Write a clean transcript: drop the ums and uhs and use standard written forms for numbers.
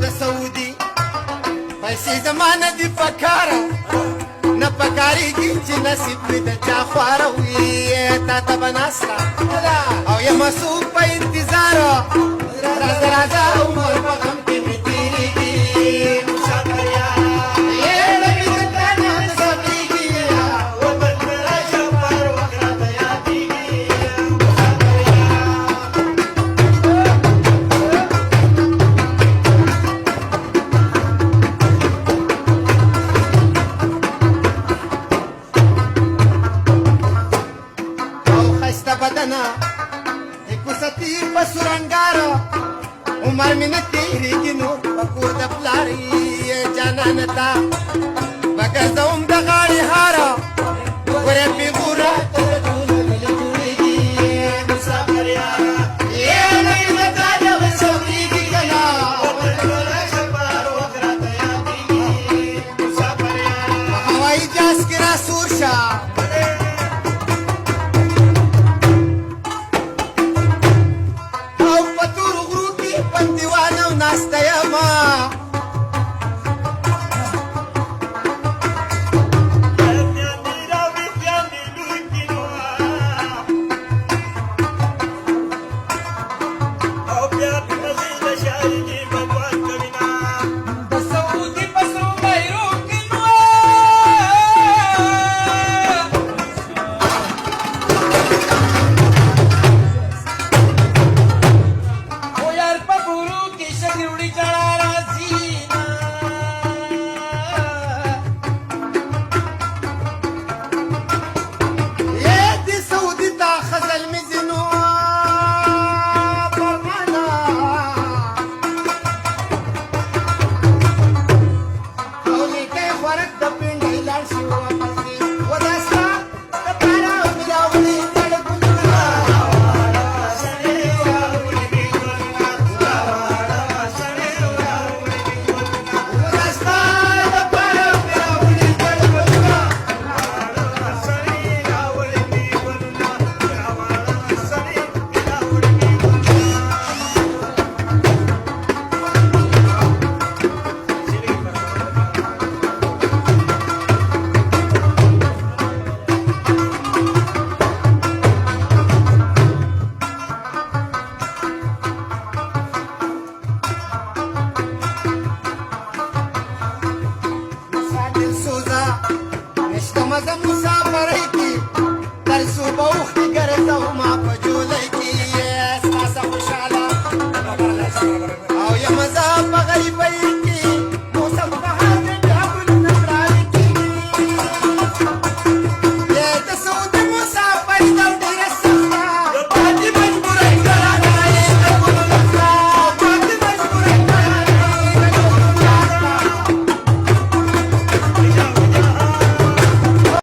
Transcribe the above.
د سعودي پیسې زمانه دي پکاره نه پکارېږي چې نصیب مې د چا خواره وي تا ته به ناسته او یم څوک په انتظار راځه راځه عمر په غم کې مې تېرېږي مسافر یاره یې نبي د تا نه صبرېږي وبل مې راشه پر وخت راته یادېږي مسافر یاره بدنا کوڅتي په سورنګارو عمر مې نه تېرېږي نور په کور د پلارې جانانه تا بګرځوم د غاړې هاره ګورې پېغوره تر ټولو ملي جوړېږي مسافر یاره یې نبي د تا نه وڅوکېږي که نه راشه پر وخت راته یادېږي مسافر یاره په هوایي جهاز کې را سور شه ناسته یمه او بیا په مزید شاعري